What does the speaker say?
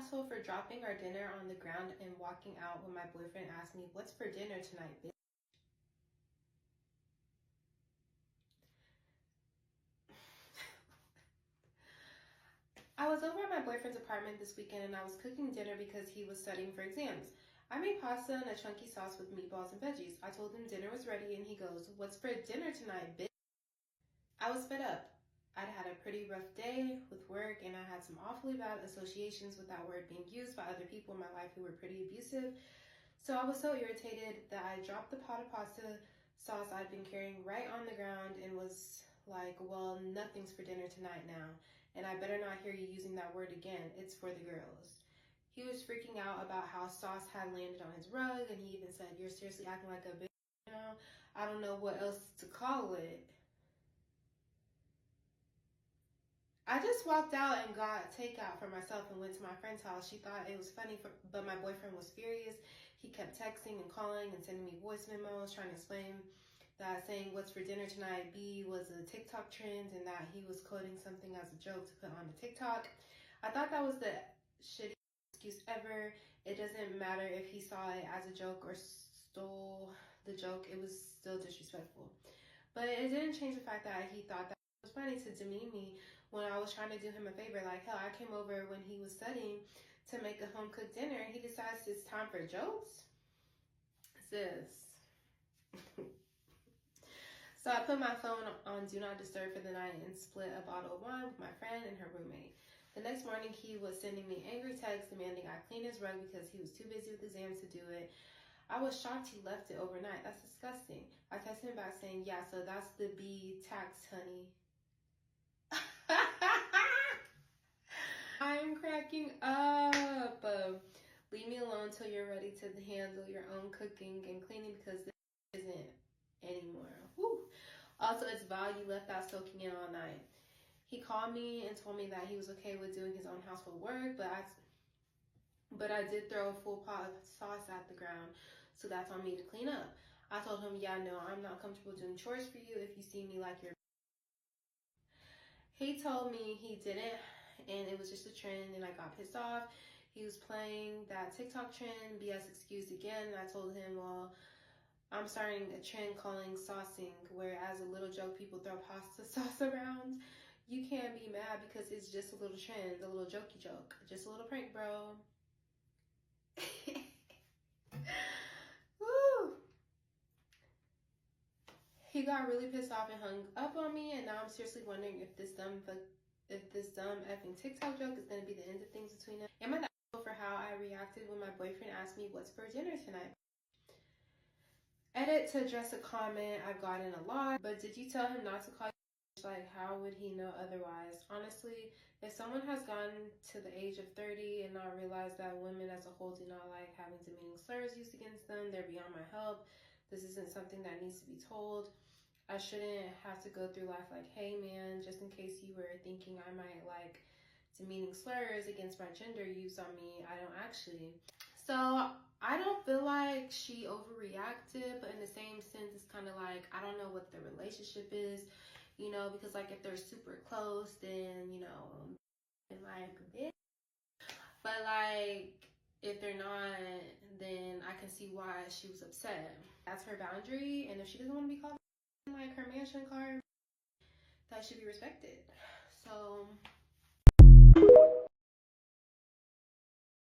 asshole for dropping our dinner on the ground and walking out when my boyfriend asked me, "What's for dinner tonight, bitch?" I was over at my boyfriend's apartment this weekend and I was cooking dinner because he was studying for exams. I made pasta and a chunky sauce with meatballs and veggies. I told him dinner was ready and he goes, "What's for dinner tonight, bitch?" I was fed up. I'd had a pretty rough day with work and I had some awfully bad associations with that word being used by other people in my life who were pretty abusive. So I was so irritated that I dropped the pot of pasta sauce I'd been carrying right on the ground and was like, "Well, nothing's for dinner tonight now, and I better not hear you using that word again. It's for the girls." He was freaking out about how sauce had landed on his rug, and he even said, "You're seriously acting like a bitch now. I don't know what else to call it." I just walked out and got takeout for myself and went to my friend's house. She thought it was funny, but my boyfriend was furious. He kept texting and calling and sending me voice memos trying to explain that saying "what's for dinner tonight" B was a TikTok trend and that he was quoting something as a joke to put on the TikTok. I thought that was the shittiest excuse ever. It doesn't matter if he saw it as a joke or stole the joke. It was still disrespectful. But it didn't change the fact that he thought that it was funny to demean me when I was trying to do him a favor. Like, hell, I came over when he was studying to make a home-cooked dinner. He decides it's time for jokes? Sis. So I put my phone on Do Not Disturb for the night and split a bottle of wine with my friend and her roommate. The next morning, he was sending me angry texts demanding I clean his rug because he was too busy with exams to do it. I was shocked he left it overnight. That's disgusting. I texted him back saying, "Yeah, so that's the B tax, honey." I'm cracking up. Leave me alone till you're ready to handle your own cooking and cleaning because this isn't anymore. Whew. Also, it's Val you left out soaking in all night. He called me and told me that he was okay with doing his own household work, but I did throw a full pot of sauce at the ground, so that's on me to clean up. I told him, "Yeah, no, I'm not comfortable doing chores for you if you see me like you're." He told me he didn't, and it was just a trend, and I got pissed off. He was playing that TikTok trend, BS excused again, and I told him, "Well, I'm starting a trend calling saucing, where as a little joke people throw pasta sauce around. You can't be mad because it's just a little trend, a little jokey joke, just a little prank, bro." Woo. He got really pissed off and hung up on me, and now I'm seriously wondering if this dumb effing TikTok joke is gonna be the end of things between us. Am I the asshole for how I reacted when my boyfriend asked me what's for dinner tonight? Edit to address a comment I've gotten a lot, but did you tell him not to call you? Like, how would he know otherwise? Honestly, if someone has gotten to the age of 30 and not realized that women as a whole do not like having demeaning slurs used against them, they're beyond my help. This isn't something that needs to be told. I shouldn't have to go through life like, "Hey man, just in case you were thinking I might like demeaning slurs against my gender used on me, I don't actually." So I don't feel like she overreacted, but in the same sense, it's kind of like, I don't know what the relationship is, you know, because like if they're super close, then, you know, and like, bitch. But like, if they're not, then I can see why she was upset. That's her boundary, and if she doesn't want to be called like her mansion card, that should be respected. So